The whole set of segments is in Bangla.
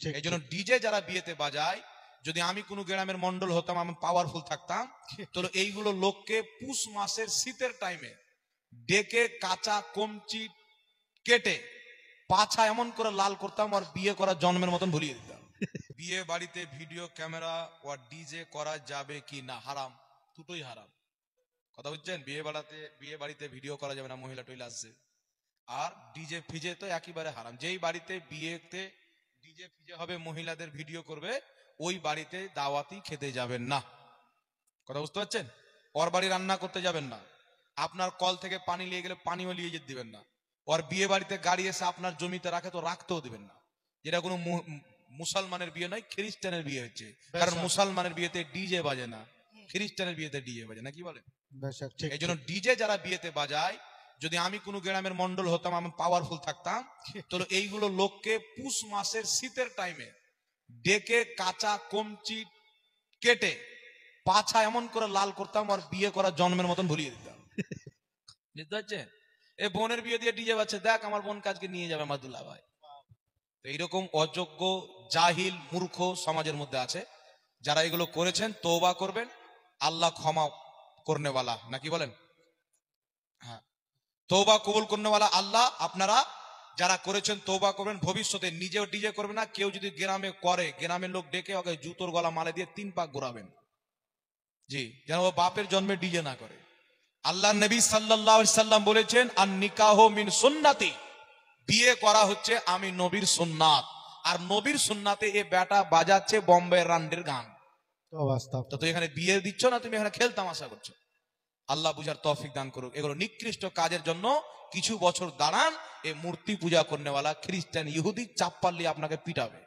এই জন্য ডিজে যারা বিয়েতে বাজায়, যদি আমি কোনো গ্রামের মন্ডল হতাম, আমি পাওয়ারফুল থাকতাম, তো এইগুলো লোককে পুষ মাসের শীতের টাইমে ডেকে কাঁচা কমচি কেটে পাছা এমন করে লাল করতাম আর বিয়ে করা জন্মের মতন ভুলিয়ে দিতাম। বিয়ে বাড়িতে ভিডিও ক্যামেরা ও ডিজে করা যাবে কি না? হারাম, দুটোই হারাম। কথা বুঝছেন? বিয়ে বাড়িতে ভিডিও করা যাবে না, মহিলা টইলা আসছে। আর ডিজে ফিজে তো একেবারে হারাম। যেই বাড়িতে বিয়েতে ডিজে ফিজে হবে, মহিলাদের ভিডিও করবে, ওই বাড়িতে দাওয়াতি খেতে যাবেন না। কথা বুঝতে পারছেন? ওর বাড়ি রান্না করতে যাবেন না। আপনার কল থেকে পানি নিয়ে গেলে পানিও নিয়ে যেতে দিবেন না। ওর বিয়ে বাড়িতে গাড়ি এসে আপনার জমিতে রাখে তো রাখতেও দিবেন না। যেটা কোনো মুসলমানের বিয়ে নয়, খ্রিস্টানের বিয়ে হচ্ছে। কারণ মুসলমানের বিয়েতে ডিজে বাজে না, খ্রিস্টানের বিয়েতে ডিজে বাজে না। কি বলে? এই জন্য ডিজে যারা বিয়েতে বাজায়, যদি আমি কোনো গ্রামের মন্ডল হতাম, আমি পাওয়ারফুল থাকতাম, তো এইগুলো লোককে পুষ মাসের শীতের টাইমে ডেকে কাঁচা কমচি কেটে পাছা এমন করে লাল করতাম আর বিয়ে করা জন্মের মতন ভুলিয়ে দিতাম। বুঝতে পারছেন? এ বোনের বিয়ে দিয়ে ডিজে বাজছে, দেখ আমার বোন কাজকে নিয়ে যাবে আমার দুলা ভাই। তো এইরকম অযোগ্য জাহিল মূর্খ সমাজের মধ্যে আছে। যারা এগুলো করেছেন তওবা করবেন, আল্লাহ ক্ষমা করনেওয়ালা, নাকি বলেন? হ্যাঁ, তওবা কবুল করনেওয়ালা আল্লাহ। আপনারা যারা করেছেন তওবা করবেন, ভবিষ্যতে নিজেও ডিজে করবেন না। কেউ যদি গ্রামে করে, গ্রামের লোক ডেকে ওকে জুতোর গলা মালে দিয়ে 3 পাক ঘোরাবেন, জি, যেন ও বাপের জন্মে ডিজে না করে। আল্লাহ নবী সাল্লাল্লাহু আলাইহি সাল্লাম বলেছেন, আন নিকাহু মিন সুন্নতি, বিয়ে করা হচ্ছে আমি নবীর সুন্নাত। আর নবীর সুন্নাতে এ বেটা বাজাচ্ছে বোম্বে রান্ডের গান। তো তুই এখানে বিয়ে দিচ্ছ না, তুমি এখানে খেল তামাশা করছো। আল্লাহ বুঝার তৌফিক দান করুক। এগুলো নিকৃষ্ট কাজের জন্য কিছু বছর দাঁড়ান। এ মূর্তি পূজা করনেওয়ালা খ্রিস্টান ইহুদি চাপ পারলে আপনাকে পিটাবে,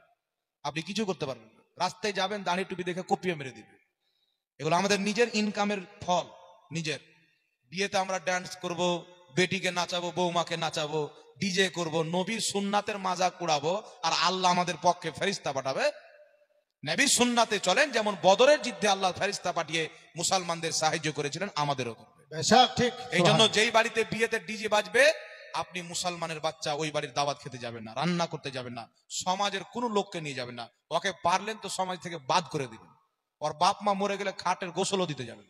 আপনি কিছু করতে পারবেন না। রাস্তায় যাবেন, দাঁড়ি টুপি দেখে কপিয়ে মেরে দিবে। এগুলো আমাদের নিজের ইনকামের ফল। নিজের বিয়েতে আমরা ডান্স করব, বেটিকে নাচাবো, বৌমাকে নাচাবো, ডিজে করব, নবীর সুন্নাতের মাজাক উড়াবো, আর আল্লাহ আমাদের পক্ষে ফেরেশতা পাঠাবে? নবীর সুন্নাতে চলেন, যেমন বদরের যুদ্ধে আল্লাহ ফেরেশতা পাঠিয়ে মুসলমানদের সাহায্য করেছিলেন, আমাদেরও করবে। ঠিক। এই জন্য যেই বাড়িতে বিয়েতে ডিজে বাজবে, আপনি মুসলমানের বাচ্চা ওই বাড়ির দাওয়াত খেতে যাবেন না, রান্না করতে যাবেন না, সমাজের কোনো লোককে নিয়ে যাবেন না। ওকে পারলেন তো সমাজ থেকে বাদ করে দিবেন। ওর বাপ মা মরে গেলে খাটের গোসলও দিতে যাবেন।